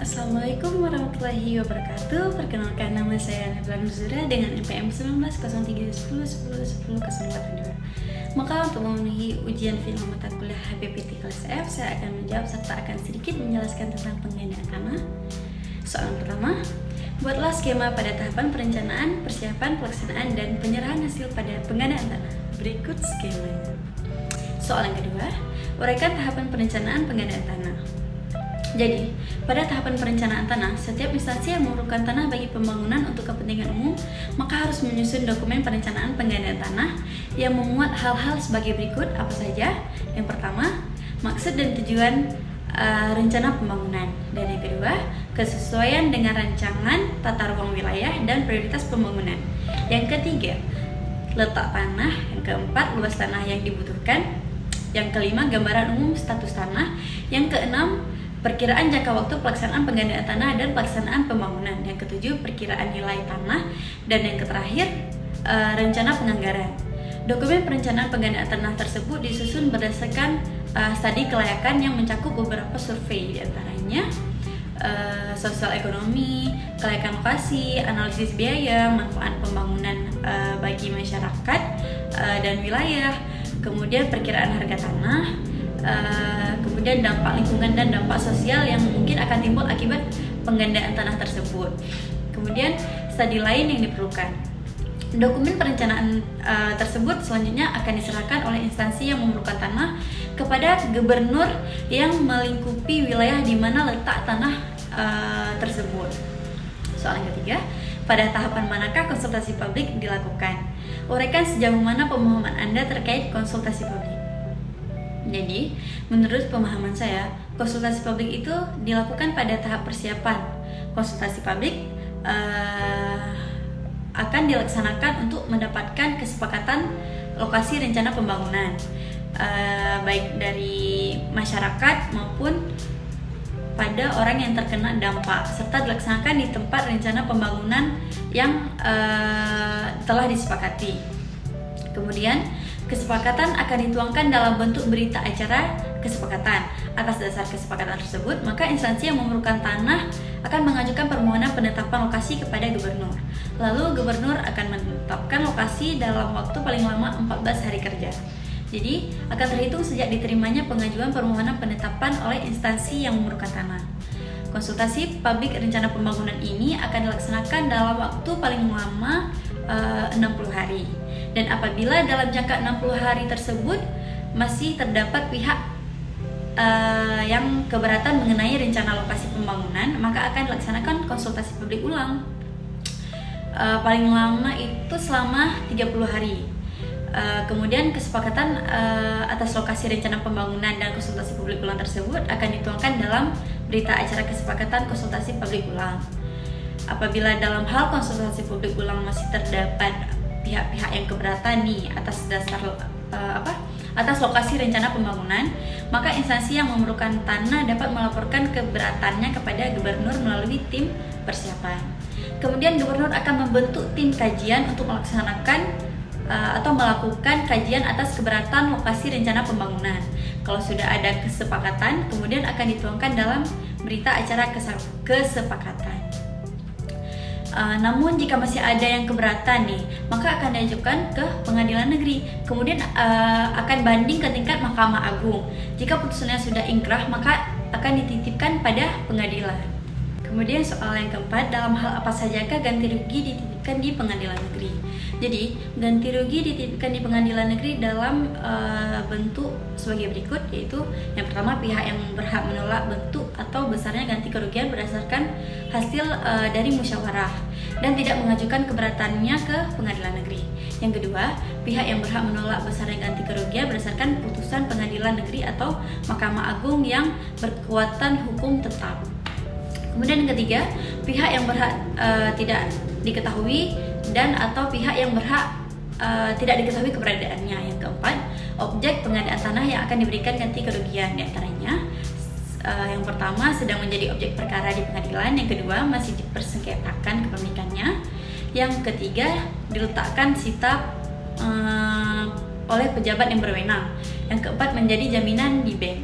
Assalamualaikum warahmatullahi wabarakatuh. Perkenalkan, nama saya Nabila Nuzura dengan NPM 190310101082. Maka untuk memenuhi ujian final mata kuliah HPPT kelas F, saya akan menjawab serta akan sedikit menjelaskan tentang penggandaan tanah. Soalan pertama, buatlah skema pada tahapan perencanaan, persiapan, pelaksanaan, dan penyerahan hasil pada penggandaan tanah. Berikut skemanya. Soalan kedua, uraikan tahapan perencanaan penggandaan tanah. Jadi, pada tahapan perencanaan tanah, setiap instansi yang memerlukan tanah bagi pembangunan untuk kepentingan umum, maka harus menyusun dokumen perencanaan penggandaan tanah yang memuat hal-hal sebagai berikut apa saja. Yang pertama, maksud dan tujuan rencana pembangunan. Dan yang kedua, kesesuaian dengan rancangan tata ruang wilayah dan prioritas pembangunan. Yang ketiga, letak tanah. Yang keempat, luas tanah yang dibutuhkan. Yang kelima, gambaran umum status tanah. Yang keenam, perkiraan jangka waktu pelaksanaan penggandaan tanah dan pelaksanaan pembangunan. Yang ketujuh, perkiraan nilai tanah. Dan yang terakhir, rencana penganggaran. Dokumen perencanaan penggandaan tanah tersebut disusun berdasarkan studi kelayakan yang mencakup beberapa survei, diantaranya sosial ekonomi, kelayakan lokasi, analisis biaya, manfaat pembangunan bagi masyarakat dan wilayah, kemudian perkiraan harga tanah, kemudian dampak lingkungan dan dampak sosial yang mungkin akan timbul akibat penggandaan tanah tersebut. Kemudian studi lain yang diperlukan. Dokumen perencanaan tersebut selanjutnya akan diserahkan oleh instansi yang memerlukan tanah kepada gubernur yang melingkupi wilayah di mana letak tanah tersebut. Soalan ketiga, pada tahapan manakah konsultasi publik dilakukan? Uraikan sejauh mana pemahaman Anda terkait konsultasi publik. Jadi, menurut pemahaman saya, konsultasi publik itu dilakukan pada tahap persiapan. Konsultasi publik akan dilaksanakan untuk mendapatkan kesepakatan lokasi rencana pembangunan, baik dari masyarakat maupun pada orang yang terkena dampak, serta dilaksanakan di tempat rencana pembangunan yang telah disepakati. Kemudian, kesepakatan akan dituangkan dalam bentuk berita acara kesepakatan. Atas dasar kesepakatan tersebut, maka instansi yang memerlukan tanah akan mengajukan permohonan penetapan lokasi kepada gubernur. Lalu gubernur akan menetapkan lokasi dalam waktu paling lama 14 hari kerja. Jadi, akan terhitung sejak diterimanya pengajuan permohonan penetapan oleh instansi yang memerlukan tanah. Konsultasi publik rencana pembangunan ini akan dilaksanakan dalam waktu paling lama 60 hari. Dan apabila dalam jangka 60 hari tersebut masih terdapat pihak yang keberatan mengenai rencana lokasi pembangunan, maka akan dilaksanakan konsultasi publik ulang. Paling lama itu selama 30 hari. Kemudian kesepakatan atas lokasi rencana pembangunan dan konsultasi publik ulang tersebut akan dituangkan dalam berita acara kesepakatan konsultasi publik ulang. Apabila dalam hal konsultasi publik ulang masih terdapat pihak-pihak yang keberatan nih atas dasar atas lokasi rencana pembangunan, maka instansi yang memerlukan tanah dapat melaporkan keberatannya kepada gubernur melalui tim persiapan. Kemudian gubernur akan membentuk tim kajian untuk melaksanakan atau melakukan kajian atas keberatan lokasi rencana pembangunan. Kalau sudah ada kesepakatan, kemudian akan dituangkan dalam berita acara kesepakatan. Namun jika masih ada yang keberatan nih, maka akan diajukan ke pengadilan negeri. Kemudian akan banding ke tingkat Mahkamah Agung. Jika putusannya sudah ingkrah, maka akan dititipkan pada pengadilan. Kemudian soal yang keempat, dalam hal apa sajakah ganti rugi dititipkan di pengadilan negeri? Jadi, ganti rugi dititipkan di pengadilan negeri dalam bentuk sebagai berikut, yaitu yang pertama, pihak yang berhak menolak bentuk atau besarnya ganti kerugian berdasarkan hasil dari musyawarah dan tidak mengajukan keberatannya ke pengadilan negeri. Yang kedua, pihak yang berhak menolak besarnya ganti kerugian berdasarkan putusan pengadilan negeri atau Mahkamah Agung yang berkekuatan hukum tetap. Kemudian yang ketiga, pihak yang berhak tidak diketahui dan atau pihak yang berhak tidak diketahui keberadaannya. Yang keempat, objek pengadaan tanah yang akan diberikan ganti kerugian, diantaranya yang pertama sedang menjadi objek perkara di pengadilan, yang kedua masih dipersengketakan kepemilikannya, yang ketiga diletakkan sita oleh pejabat yang berwenang, yang keempat menjadi jaminan di bank.